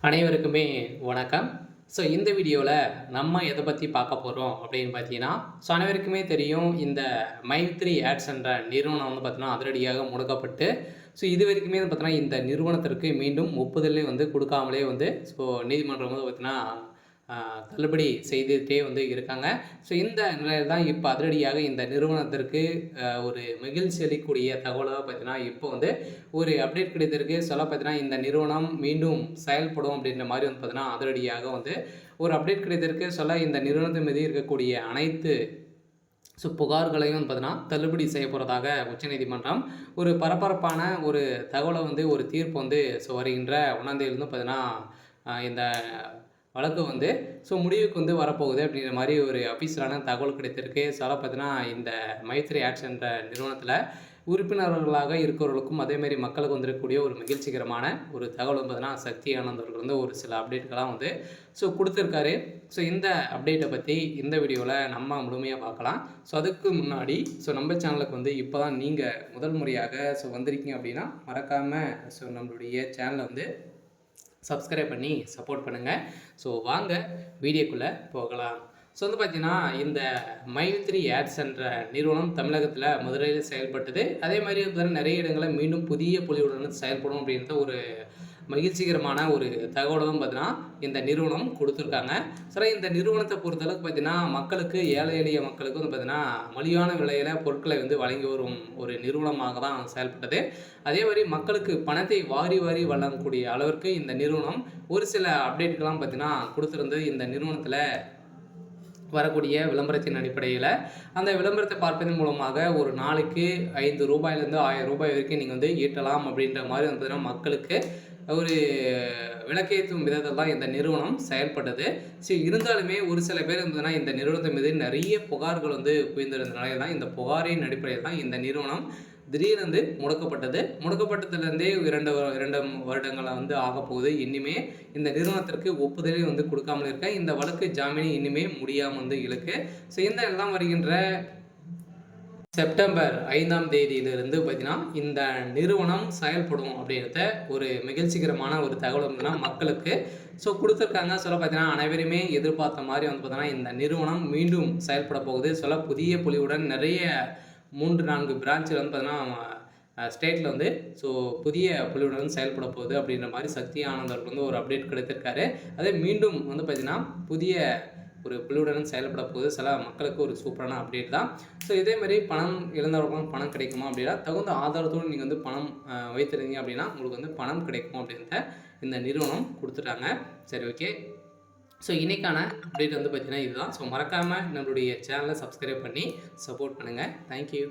அனைவருக்குமே வணக்கம். ஸோ இந்த வீடியோவில் நம்ம எதை பற்றி பார்க்க போகிறோம் அப்படின்னு பார்த்தீங்கன்னா, அனைவருக்குமே தெரியும் இந்த மைத்ரி ஆட்ஸ் என்ற நிறுவனம் வந்து பார்த்தீங்கன்னா அதிரடியாக முடக்கப்பட்டு, இது வரைக்குமே வந்து பார்த்தீங்கன்னா இந்த நிறுவனத்திற்கு மீண்டும் ஒப்புதலே வந்து கொடுக்காமலே வந்து நீதிமன்றம் வந்து பார்த்தீங்கன்னா தள்ளுபடி செய்துட்டே வந்து இருக்காங்க. இந்த நிலையில் தான் இப்போ அதிரடியாக இந்த நிறுவனத்திற்கு ஒரு மகிழ்ச்சி அளிக்கக்கூடிய தகவலாக பார்த்தீங்கன்னா, இப்போ வந்து ஒரு அப்டேட் கிடைத்திருக்கு. பார்த்தீங்கன்னா, இந்த நிறுவனம் மீண்டும் செயல்படும் அப்படின்ற மாதிரி வந்து பார்த்தீங்கன்னா, அதிரடியாக வந்து ஒரு அப்டேட் கிடைத்திருக்கு. இந்த நிறுவனத்தின் மீது இருக்கக்கூடிய அனைத்து புகார்களையும் வந்து பார்த்தீங்கன்னா, தள்ளுபடி செய்ய போகிறதாக உச்சநீதிமன்றம் ஒரு பரபரப்பான ஒரு தகவலை வந்து ஒரு தீர்ப்பு வந்து வருகின்ற 1ஆம் தேதியிலிருந்து பார்த்தீங்கன்னா, இந்த வழக்கு வந்து முடிவுக்கு வந்து வரப்போகுது அப்படிங்கிற மாதிரி ஒரு அஃபீஷியலான தகவல் கிடைத்திருக்கு. பார்த்தீங்கன்னா, இந்த மைத்ரி ஆட்ஸ் என்ற நிறுவனத்தில் உறுப்பினர்களாக இருக்கிறவர்களுக்கும் அதேமாரி மக்களுக்கு வந்திருக்கக்கூடிய ஒரு மகிழ்ச்சிகரமான ஒரு தகவல் வந்து பார்த்தீங்கன்னா, சக்தி ஆனந்த் அவர்கள் வந்து ஒரு சில அப்டேட்கள்லாம் வந்து கொடுத்துருக்காரு. இந்த அப்டேட்டை பற்றி இந்த வீடியோவில் நம்ம முழுமையாக பார்க்கலாம். அதுக்கு முன்னாடி நம்ம சேனலுக்கு வந்து இப்போ தான் நீங்கள் முதல் முறையாக வந்திருக்கீங்க அப்படின்னா மறக்காமல் நம்மளுடைய சேனலை வந்து சப்ஸ்கிரைப் பண்ணி சப்போர்ட் பண்ணுங்கள். வாங்க வீடியோக்குள்ளே போகலாம். வந்து பார்த்தீங்கன்னா, இந்த மைத்ரி ஆட்ஸ் என்ற நிறுவனம் தமிழகத்தில் மதுரையில் செயல்பட்டது. அதே மாதிரி நிறைய இடங்களில் மீண்டும் புதிய பொலிவுடன் செயல்படும் அப்படின்ற ஒரு மகிழ்ச்சிகரமான ஒரு தகவலும் பார்த்தீங்கன்னா இந்த நிறுவனம் கொடுத்துருக்காங்க. இந்த நிறுவனத்தை பொறுத்தளவுக்கு பார்த்தீங்கன்னா, மக்களுக்கு ஏழை எளிய மக்களுக்கு வந்து பார்த்தீங்கன்னா மலிவான விலையில் பொருட்களை வந்து வழங்கி வரும் ஒரு நிறுவனமாக தான் செயல்பட்டது. அதே மாதிரி மக்களுக்கு பணத்தை வாரி வாரி வழங்கக்கூடிய அளவிற்கு இந்த நிறுவனம் ஒரு சில அப்டேட்கள்லாம் பார்த்தீங்கன்னா கொடுத்துருந்து. இந்த நிறுவனத்தில் வரக்கூடிய விளம்பரத்தின் அடிப்படையில் அந்த விளம்பரத்தை பார்ப்பதன் மூலமாக ஒரு நாளைக்கு ரூ. 5லேருந்து ரூ. 1000 வரைக்கும் நீங்கள் வந்து ஈட்டலாம் அப்படின்ற மாதிரி வந்து பார்த்தீங்கன்னா மக்களுக்கு ஒரு விளக்கேற்றும் விதத்தில் தான் இந்த நிறுவனம் செயல்பட்டது. இருந்தாலுமே ஒரு சில பேர் இருந்ததுன்னா இந்த நிறுவனத்தின் மீது நிறைய புகார்கள் வந்து குவிந்திருந்த நிலையில் தான் இந்த புகாரின் அடிப்படையில் தான் இந்த நிறுவனம் திடீரென்று முடக்கப்பட்டதுலேருந்தே 2 வருடங்களை வந்து ஆகப்போகுது. இனிமே இந்த நிறுவனத்திற்கு ஒப்புதலே வந்து கொடுக்காமல் இருக்க இந்த வழக்கு ஜாமீன் இனிமே முடியாமல் வந்து இழுக்கு. இந்த எல்லாம் வருகின்ற செப்டம்பர் 5ஆம் தேதியிலிருந்து பார்த்தீங்கன்னா இந்த நிறுவனம் செயல்படும் அப்படின்றத ஒரு மகிழ்ச்சிகரமான ஒரு தகவல் வந்து மக்களுக்கு கொடுத்துருக்காங்க. பார்த்தீங்கன்னா அனைவருமே எதிர்பார்த்த மாதிரி வந்து பார்த்தீங்கன்னா இந்த நிறுவனம் மீண்டும் செயல்பட போகுது. புதிய பொலிவுடன் நிறைய 3-4 பிரான்ச்சில் வந்து பார்த்தீங்கன்னா ஸ்டேட்டில் வந்து புதிய பொலிவுடன் செயல்பட போகுது அப்படின்ற மாதிரி சக்தி ஆனந்த் அவருக்கு வந்து ஒரு அப்டேட் கிடைத்திருக்காரு. அதே மீண்டும் வந்து பார்த்தீங்கன்னா புதிய ஒரு பொலிவுடன் செயல்பட போகுது. மக்களுக்கு ஒரு சூப்பரான அப்டேட் தான். இதேமாதிரி பணம் இழந்தவர்களும் பணம் கிடைக்குமா அப்படின்னா தகுந்த ஆதாரத்தோடு நீங்கள் வந்து பணம் வைத்திருந்தீங்க அப்படின்னா உங்களுக்கு வந்து பணம் கிடைக்கும் அப்படின்றத இந்த நிறுவனம் கொடுத்துட்டாங்க. ஓகே. இன்றைக்கான அப்டேட் வந்து பார்த்திங்கன்னா இதுதான். மறக்காமல் நம்மளுடைய சேனலை சப்ஸ்கிரைப் பண்ணி சப்போர்ட் பண்ணுங்கள். தேங்க்யூ.